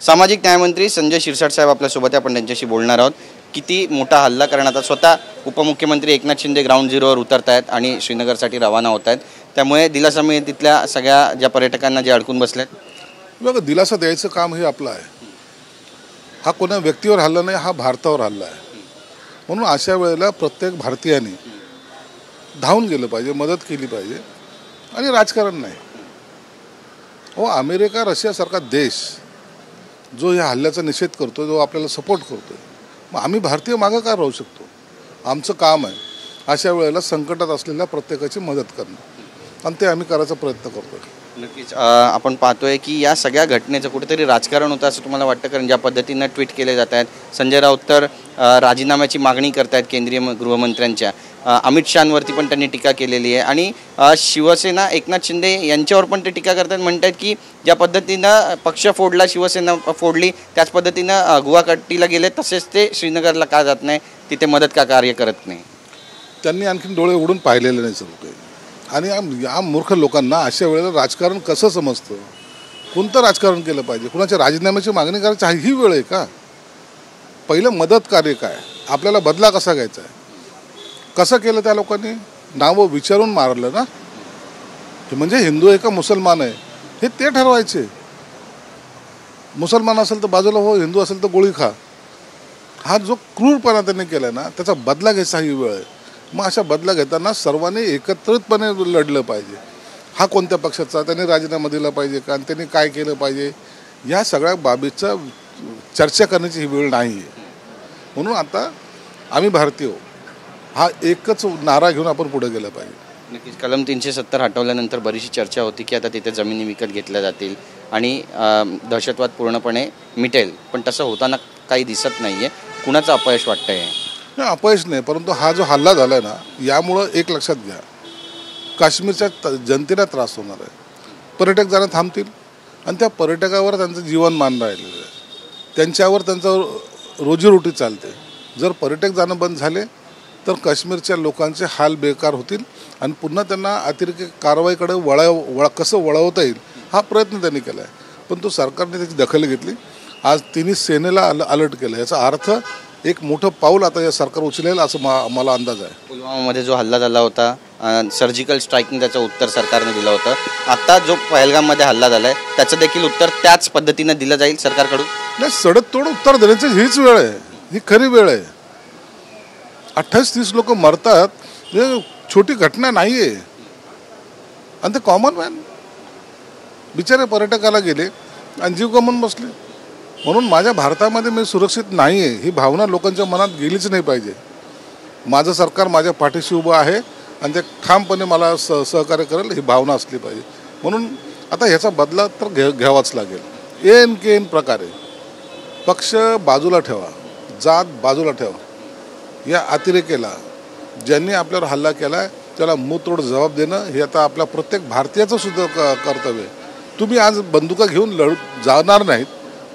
सामाजिक न्यायमंत्री संजय शिरसाट साहेब आपल्यासोबत आहे, आपण त्यांच्याशी बोलणार आहोत। किती मोठा हल्ला करण्यात आला, स्वतः उपमुख्यमंत्री एकनाथ शिंदे ग्राउंड झिरोवर उतरत आहेत आणि श्रीनगरसाठी रवाना होत आहेत, त्यामुळे दिलासा मिळेल तिथल्या सगळ्या ज्या पर्यटकांना जे अडकून बसलेत? बघा, दिलासा द्यायचं काम हे आपलं आहे। हा कोणा व्यक्तीवर हल्ला नाही, हा भारतावर हल्ला आहे। म्हणून अशा वेळेला प्रत्येक भारतीयाने धावून गेलं पाहिजे, मदत केली पाहिजे आणि राजकारण नाही। हो, अमेरिका रशियासारखा देश जो या हल्ल्याचा निषेध करतो, जो आपल्याला सपोर्ट करतो, मग आम्ही भारतीय मागं का राहू शकतो? आमचं काम आहे अशा वेळेला संकटात असलेल्या प्रत्येकाची मदत करणं, आणि ते आम्ही करायचा प्रयत्न करतो। नक्कीच आपण पाहतोय की या सगळ्या घटनेचं कुठेतरी राजकारण होतं असं तुम्हाला वाटतं? कारण ज्या पद्धतीनं ट्विट केले जात आहेत, संजय राऊत तर राजीनाम्याची मागणी करतायत केंद्रीय गृहमंत्र्यांच्या, अमित शहांवरती पण त्यांनी टीका केलेली आहे, आणि शिवसेना एकनाथ शिंदे यांच्यावर पण ते टीका करतात, म्हणतात की ज्या पद्धतीनं पक्ष फोडला, शिवसेना फोडली, त्याच पद्धतीनं गुवाहाटीला गेले, तसेच ते श्रीनगरला का जात नाही, तिथे मदत का कार्य करत नाही? त्यांनी आणखीन डोळे उघडून पाहिलेले नाही सर्व काही। आणि या मूर्ख लोकांना अशा वेळेला राजकारण कसं समजतं? कोणतं राजकारण केलं पाहिजे? कुणाच्या राजीनाम्याची मागणी करायची ही वेळ आहे का? पहिलं मदत कार्य काय, आपल्याला बदला कसा घ्यायचा आहे, कसं केलं त्या लोकांनी? नावं विचारून मारलं ना, म्हणजे हिंदू आहे का मुसलमान आहे हे ते ठरवायचे। मुसलमान असेल तर बाजूला हो, हिंदू असेल तर गोळी खा। हा जो क्रूरपणा त्यांनी केला ना, त्याचा बदला घ्यायचा ही वेळ आहे। मग अशा बदला घेताना सर्वांनी एकत्रितपणे लढलं पाहिजे। हा कोणत्या पक्षाचा, त्यांनी राजीनामा दिला पाहिजे का, आणि त्यांनी काय केलं पाहिजे, या सगळ्या बाबीचा चर्चा करण्याची ही वेळ नाही आहे। म्हणून आता आम्ही भारतीय हा एकच नारा घेऊन आपण पुढे गेलं पाहिजे। नक्कीच कलम 370 हटवल्यानंतर बरीचशी चर्चा होती की आता तिथे जमिनी विकत घेतल्या जातील आणि दहशतवाद पूर्णपणे मिटेल, पण तसं होताना काही दिसत नाही आहे। कुणाचं अपयश वाटतं आहे? नाही, अपयश नाही, परंतु हा जो हल्ला झाला आहे ना, यामुळं एक लक्षात घ्या, काश्मीरच्या जनतेला त्रास होणार आहे। पर्यटक जाणं थांबतील आणि त्या पर्यटकावर त्यांचं जीवनमान राहिलेलं आहे, त्यांच्यावर त्यांचं रोजीरोटी चालते। जर पर्यटक जाणं बंद झाले तर काश्मीरच्या लोकांचे हाल बेकार होतील आणि पुन्हा त्यांना अतिरेकी कारवाईकडे कसं वळवता येईल हा प्रयत्न त्यांनी केला आहे, पण तो सरकारने त्याची दखल घेतली। आज तिन्ही सेनेला अलर्ट केलं, याचा अर्थ एक मोठं पाऊल आता या सरकार उचलेल असं मला अंदाज आहे। पुलवामामध्ये जो हल्ला झाला होता, सर्जिकल स्ट्राईकने त्याचं उत्तर सरकारने दिलं होतं, आता जो पहलगाममध्ये हल्ला झाला आहे त्याचं देखील उत्तर त्याच पद्धतीनं दिलं जाईल सरकारकडून? नाही, सडकतोड उत्तर देण्याची हीच वेळ आहे, ही खरी वेळ आहे। 28-30 लोक मरतात, हे छोटी घटना नाही आहे, आणि ते कॉमन मॅन बिचारे पर्यटकाला गेले आणि जीव गमावून बसले। म्हणून माझ्या भारतामध्ये मी सुरक्षित नाही आहे ही भावना लोकांच्या मनात गेलीच नाही पाहिजे। माझं सरकार माझ्या पाठीशी उभं आहे आणि ते ठामपणे मला सहकार्य करेल ही भावना असली पाहिजे। म्हणून आता ह्याचा बदला तर घ्यावाच लागेल। एन केन प्रकारे पक्ष बाजूला ठेवा, जात बाजूला ठेवा, या अतिरेकेला ज्यांनी आपल्यावर हल्ला केला आहे त्याला मुंहतोड जबाब देणं हे आता आपल्या प्रत्येक भारतीयाचं सुद्धा कर्तव्य आहे। तुम्ही आज बंदुका घेऊन जाणार नाहीत,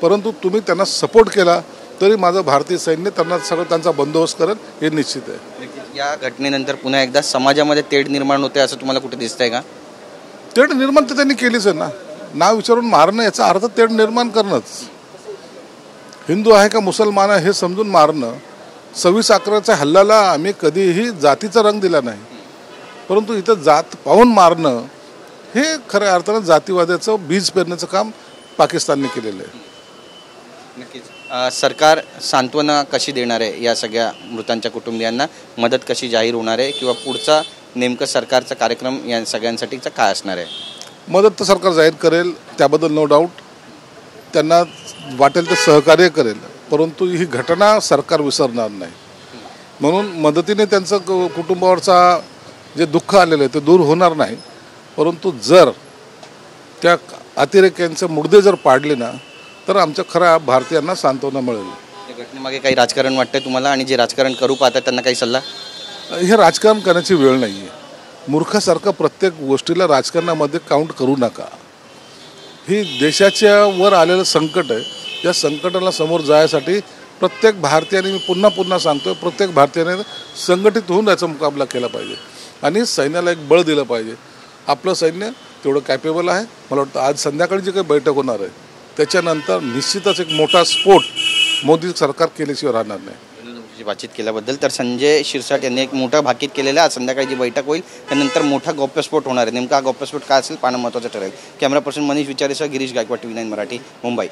परंतु तुम्ही त्यांना सपोर्ट केला तरी माझं भारतीय सैन्य त्यांना सगळं त्यांचा बंदोबस्त करेल हे निश्चित आहे। या घटनेनंतर पुन्हा एकदा समाजामध्ये तेढ निर्माण होते असं तुम्हाला कुठे दिसतंय का? तेढ निर्माण तर त्यांनी केलीच आहे ना, नाव विचारून मारणं याचा अर्थ तेढ निर्माण करणंच। हिंदू आहे का मुसलमान आहे हे समजून मारणं। 26/11च्या हल्ल्याला आम्ही कधीही जातीचा रंग दिला नाही, परंतु इथं जात पाहून मारणं हे खऱ्या अर्थानं जातीवादाचं बीज पेरण्याचं काम पाकिस्तानने केलेलं आहे। नक्कीच सरकार सांत्वना कशी देणार आहे या सगळ्या मृतांच्या कुटुंबियांना, मदत कशी जाहीर होणार आहे, किंवा पुढचा नेमकं सरकारचा कार्यक्रम या सगळ्यांसाठीचा काय असणार आहे? मदत तर सरकार जाहीर करेल, त्याबद्दल नो डाऊट, त्यांना वाटेल ते सहकार्य करेल, परंतु ही घटना सरकार विसरणार नाही। म्हणून मदतीने त्यांचं कुटुंबावरचा जे दुःख आलेलं आहे ते दूर होणार नाही, परंतु जर त्या अतिरेक्यांचे मुर्दे जर पाडले ना तर आमच्या खऱ्या भारतीयांना सांत्वना मिळेल। या घटनेमागे काही राजकारण वाटतंय तुम्हाला, आणि जे राजकारण करू पाहतात त्यांना काही सल्ला? हे राजकारण करण्याची वेळ नाही आहे। मूर्खासारखं प्रत्येक गोष्टीला राजकारणामध्ये काउंट करू नका। ही देशाच्या वर आलेलं संकट आहे, या संकटाला समोर जाण्यासाठी प्रत्येक भारतीयाने, मी पुन्हा सांगतोय, प्रत्येक भारतीयाने संघटित होऊन याचा मुकाबला केला पाहिजे आणि सैन्याला एक बळ दिलं पाहिजे। आपलं सैन्य तेवढं कॅपेबल आहे। मला वाटतं आज संध्याकाळी जी काही बैठक होणार आहे त्याच्यानंतर निश्चितच एक मोठा स्फोट मोदी सरकार केल्याशिवाय राहणार नाही. बातचीत केल्याबद्दल. तर संजय शिरसाट यांनी एक मोठा भाकीत केलेला आहे. संध्याकाळी जी बैठक होईल त्यानंतर मोठा गौप्यस्फोट होणार आहे. नेमका हा गौप्यस्फोट काय असेल पाहणं महत्त्वाचं ठरेल. कॅमेरा पर्सन मनीष विचारेसह गिरीश गायकवाड, TV9 मराठी, मुंबई.